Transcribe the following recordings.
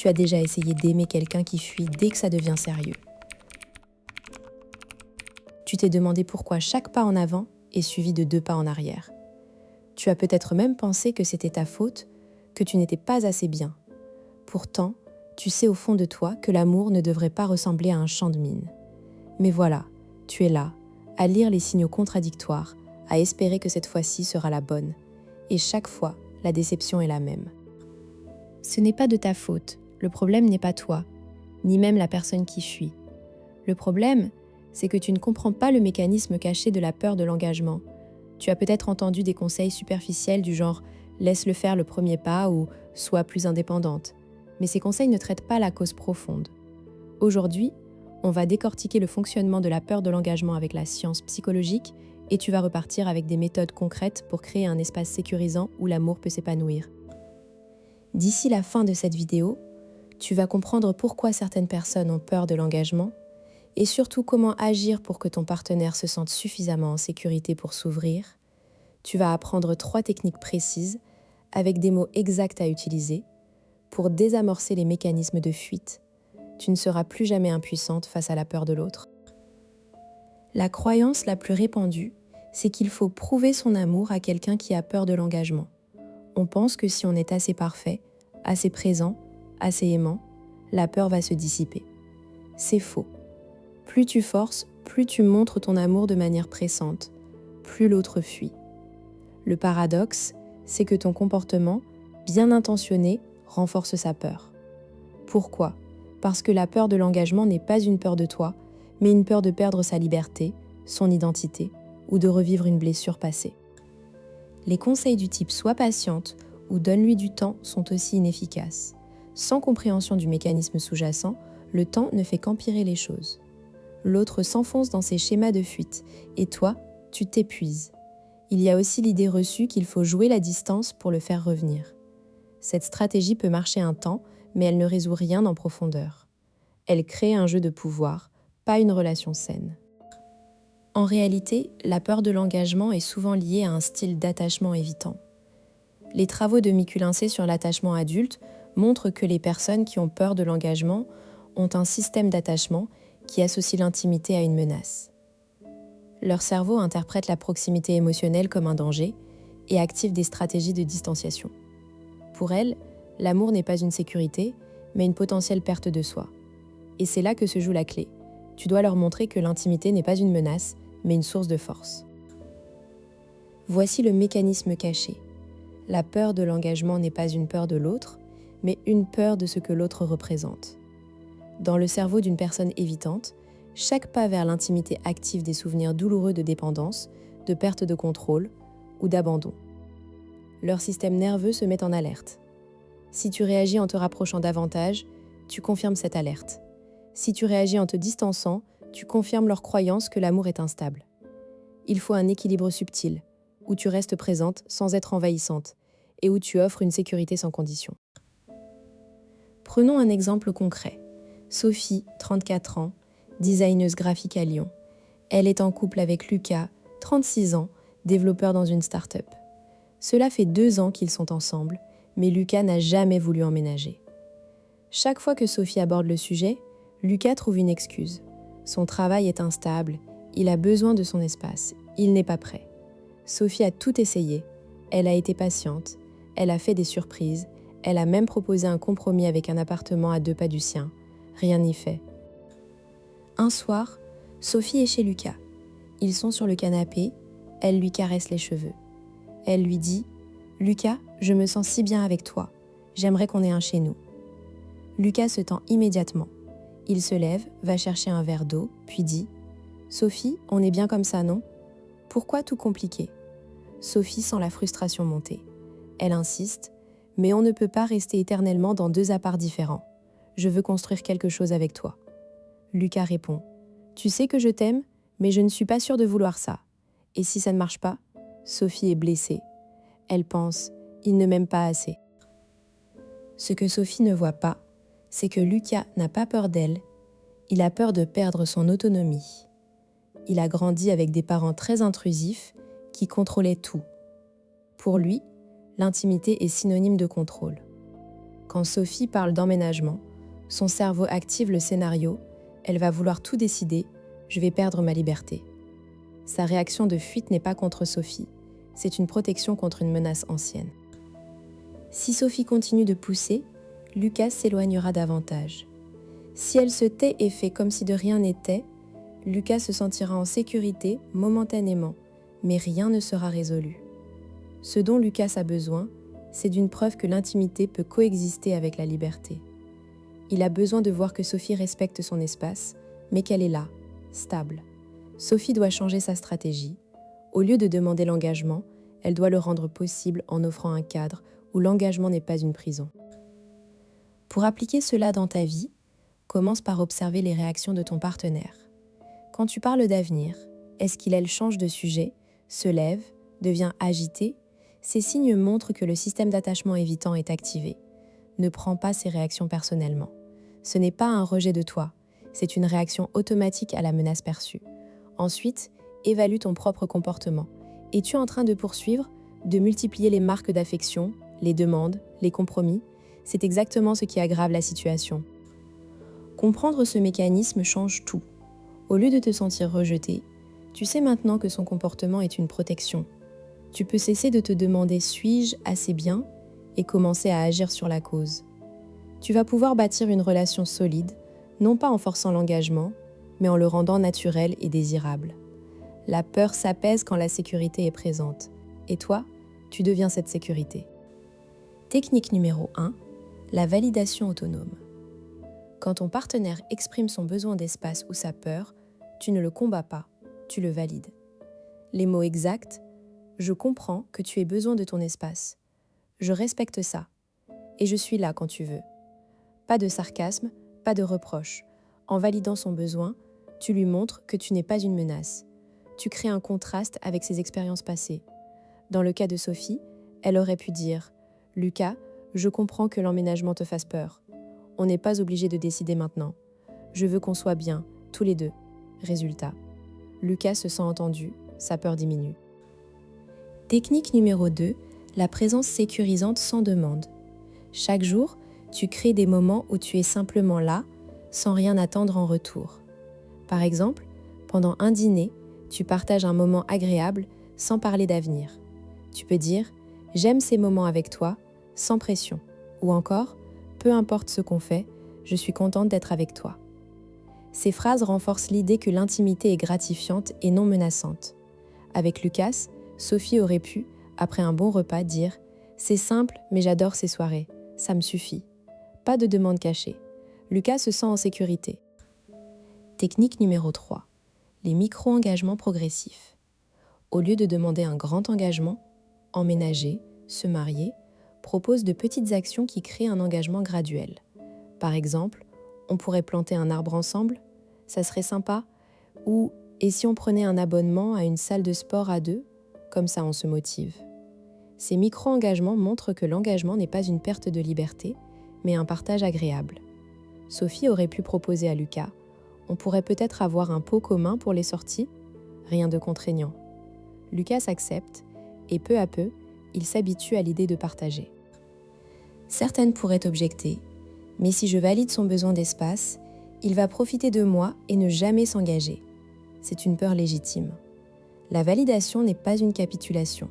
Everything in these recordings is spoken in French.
tu as déjà essayé d'aimer quelqu'un qui fuit dès que ça devient sérieux. Tu t'es demandé pourquoi chaque pas en avant est suivi de 2 pas en arrière. Tu as peut-être même pensé que c'était ta faute, que tu n'étais pas assez bien. Pourtant, tu sais au fond de toi que l'amour ne devrait pas ressembler à un champ de mines. Mais voilà, tu es là, à lire les signaux contradictoires, à espérer que cette fois-ci sera la bonne. Et chaque fois, la déception est la même. Ce n'est pas de ta faute, le problème n'est pas toi, ni même la personne qui fuit. Le problème, c'est que tu ne comprends pas le mécanisme caché de la peur de l'engagement. Tu as peut-être entendu des conseils superficiels du genre « laisse-le faire le premier pas » ou « sois plus indépendante ». Mais ces conseils ne traitent pas la cause profonde. Aujourd'hui, on va décortiquer le fonctionnement de la peur de l'engagement avec la science psychologique et tu vas repartir avec des méthodes concrètes pour créer un espace sécurisant où l'amour peut s'épanouir. D'ici la fin de cette vidéo, tu vas comprendre pourquoi certaines personnes ont peur de l'engagement et surtout comment agir pour que ton partenaire se sente suffisamment en sécurité pour s'ouvrir. Tu vas apprendre 3 techniques précises avec des mots exacts à utiliser pour désamorcer les mécanismes de fuite. Tu ne seras plus jamais impuissante face à la peur de l'autre. La croyance la plus répandue, c'est qu'il faut prouver son amour à quelqu'un qui a peur de l'engagement. On pense que si on est assez parfait, assez présent, assez aimant, la peur va se dissiper. C'est faux. Plus tu forces, plus tu montres ton amour de manière pressante, plus l'autre fuit. Le paradoxe, c'est que ton comportement, bien intentionné, renforce sa peur. Pourquoi ? Parce que la peur de l'engagement n'est pas une peur de toi, mais une peur de perdre sa liberté, son identité, ou de revivre une blessure passée. Les conseils du type « sois patiente » ou « donne-lui du temps » sont aussi inefficaces. Sans compréhension du mécanisme sous-jacent, le temps ne fait qu'empirer les choses. L'autre s'enfonce dans ses schémas de fuite, et toi, tu t'épuises. Il y a aussi l'idée reçue qu'il faut jouer la distance pour le faire revenir. Cette stratégie peut marcher un temps, mais elle ne résout rien en profondeur. Elle crée un jeu de pouvoir, pas une relation saine. En réalité, la peur de l'engagement est souvent liée à un style d'attachement évitant. Les travaux de Mikulince sur l'attachement adulte montrent que les personnes qui ont peur de l'engagement ont un système d'attachement qui associe l'intimité à une menace. Leur cerveau interprète la proximité émotionnelle comme un danger et active des stratégies de distanciation. Pour elles, l'amour n'est pas une sécurité, mais une potentielle perte de soi. Et c'est là que se joue la clé. Tu dois leur montrer que l'intimité n'est pas une menace, mais une source de force. Voici le mécanisme caché. La peur de l'engagement n'est pas une peur de l'autre, mais une peur de ce que l'autre représente. Dans le cerveau d'une personne évitante, chaque pas vers l'intimité active des souvenirs douloureux de dépendance, de perte de contrôle ou d'abandon. Leur système nerveux se met en alerte. Si tu réagis en te rapprochant davantage, tu confirmes cette alerte. Si tu réagis en te distançant, tu confirmes leur croyance que l'amour est instable. Il faut un équilibre subtil, où tu restes présente sans être envahissante et où tu offres une sécurité sans condition. Prenons un exemple concret. Sophie, 34 ans, designeuse graphique à Lyon. Elle est en couple avec Lucas, 36 ans, développeur dans une start-up. Cela fait 2 ans qu'ils sont ensemble, mais Lucas n'a jamais voulu emménager. Chaque fois que Sophie aborde le sujet, Lucas trouve une excuse. Son travail est instable, il a besoin de son espace, il n'est pas prêt. Sophie a tout essayé, elle a été patiente, elle a fait des surprises, elle a même proposé un compromis avec un appartement à 2 pas du sien. Rien n'y fait. Un soir, Sophie est chez Lucas. Ils sont sur le canapé, elle lui caresse les cheveux. Elle lui dit « Lucas, je me sens si bien avec toi, j'aimerais qu'on ait un chez nous ». Lucas se tend immédiatement. Il se lève, va chercher un verre d'eau, puis dit « Sophie, on est bien comme ça, non ? Pourquoi tout compliquer ?» Sophie sent la frustration monter. Elle insiste « Mais on ne peut pas rester éternellement dans 2 apparts différents. Je veux construire quelque chose avec toi. » Lucas répond « Tu sais que je t'aime, mais je ne suis pas sûre de vouloir ça. Et si ça ne marche pas ?» Sophie est blessée. Elle pense « Il ne m'aime pas assez. » Ce que Sophie ne voit pas, c'est que Lucas n'a pas peur d'elle, il a peur de perdre son autonomie. Il a grandi avec des parents très intrusifs qui contrôlaient tout. Pour lui, l'intimité est synonyme de contrôle. Quand Sophie parle d'emménagement, son cerveau active le scénario, elle va vouloir tout décider, je vais perdre ma liberté. Sa réaction de fuite n'est pas contre Sophie, c'est une protection contre une menace ancienne. Si Sophie continue de pousser, Lucas s'éloignera davantage. Si elle se tait et fait comme si de rien n'était, Lucas se sentira en sécurité momentanément, mais rien ne sera résolu. Ce dont Lucas a besoin, c'est d'une preuve que l'intimité peut coexister avec la liberté. Il a besoin de voir que Sophie respecte son espace, mais qu'elle est là, stable. Sophie doit changer sa stratégie. Au lieu de demander l'engagement, elle doit le rendre possible en offrant un cadre où l'engagement n'est pas une prison. Pour appliquer cela dans ta vie, commence par observer les réactions de ton partenaire. Quand tu parles d'avenir, est-ce qu'il change de sujet, se lève, devient agité? Ces signes montrent que le système d'attachement évitant est activé. Ne prends pas ces réactions personnellement. Ce n'est pas un rejet de toi, c'est une réaction automatique à la menace perçue. Ensuite, évalue ton propre comportement. Es-tu en train de poursuivre, de multiplier les marques d'affection, les demandes, les compromis? C'est exactement ce qui aggrave la situation. Comprendre ce mécanisme change tout. Au lieu de te sentir rejeté, tu sais maintenant que son comportement est une protection. Tu peux cesser de te demander « suis-je assez bien ?» et commencer à agir sur la cause. Tu vas pouvoir bâtir une relation solide, non pas en forçant l'engagement, mais en le rendant naturel et désirable. La peur s'apaise quand la sécurité est présente. Et toi, tu deviens cette sécurité. Technique numéro 1, la validation autonome. Quand ton partenaire exprime son besoin d'espace ou sa peur, tu ne le combats pas, tu le valides. Les mots exacts « Je comprends que tu aies besoin de ton espace. Je respecte ça. Et je suis là quand tu veux. » Pas de sarcasme, pas de reproche. En validant son besoin, tu lui montres que tu n'es pas une menace. Tu crées un contraste avec ses expériences passées. Dans le cas de Sophie, elle aurait pu dire « Lucas, je comprends que l'emménagement te fasse peur. On n'est pas obligé de décider maintenant. Je veux qu'on soit bien, tous les deux. » Résultat, Lucas se sent entendu, sa peur diminue. Technique numéro 2, la présence sécurisante sans demande. Chaque jour, tu crées des moments où tu es simplement là, sans rien attendre en retour. Par exemple, pendant un dîner, tu partages un moment agréable sans parler d'avenir. Tu peux dire « J'aime ces moments avec toi », sans pression. Ou encore « Peu importe ce qu'on fait, je suis contente d'être avec toi ». Ces phrases renforcent l'idée que l'intimité est gratifiante et non menaçante. Avec Lucas, Sophie aurait pu, après un bon repas, dire « C'est simple, mais j'adore ces soirées. Ça me suffit. » Pas de demande cachée. Lucas se sent en sécurité. Technique numéro 3. Les micro-engagements progressifs. Au lieu de demander un grand engagement, emménager, se marier, propose de petites actions qui créent un engagement graduel. Par exemple, on pourrait planter un arbre ensemble, ça serait sympa, ou et si on prenait un abonnement à une salle de sport à deux, comme ça on se motive. Ces micro-engagements montrent que l'engagement n'est pas une perte de liberté, mais un partage agréable. Sophie aurait pu proposer à Lucas « On pourrait peut-être avoir un pot commun pour les sorties ?» Rien de contraignant. Lucas accepte et peu à peu, il s'habitue à l'idée de partager. Certaines pourraient objecter « Mais si je valide son besoin d'espace, il va profiter de moi et ne jamais s'engager. » C'est une peur légitime. La validation n'est pas une capitulation.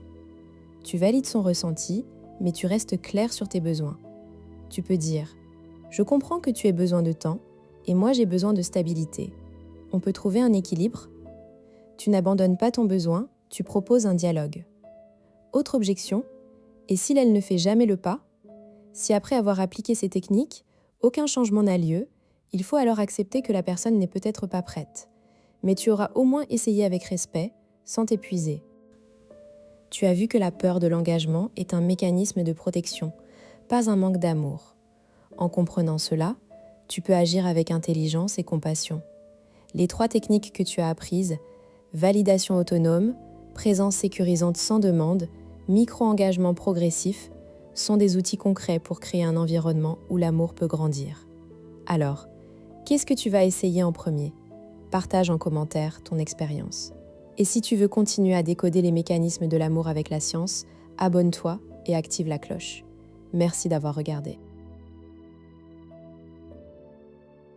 Tu valides son ressenti, mais tu restes clair sur tes besoins. Tu peux dire « Je comprends que tu aies besoin de temps et moi j'ai besoin de stabilité. On peut trouver un équilibre ?» Tu n'abandonnes pas ton besoin, tu proposes un dialogue. Autre objection, et si elle ne fait jamais le pas? Si après avoir appliqué ces techniques, aucun changement n'a lieu, il faut alors accepter que la personne n'est peut-être pas prête. Mais tu auras au moins essayé avec respect, sans t'épuiser. Tu as vu que la peur de l'engagement est un mécanisme de protection, pas un manque d'amour. En comprenant cela, tu peux agir avec intelligence et compassion. Les 3 techniques que tu as apprises, validation autonome, présence sécurisante sans demande, micro-engagement progressif, sont des outils concrets pour créer un environnement où l'amour peut grandir. Alors, qu'est-ce que tu vas essayer en premier? Partage en commentaire ton expérience. Et si tu veux continuer à décoder les mécanismes de l'amour avec la science, abonne-toi et active la cloche. Merci d'avoir regardé.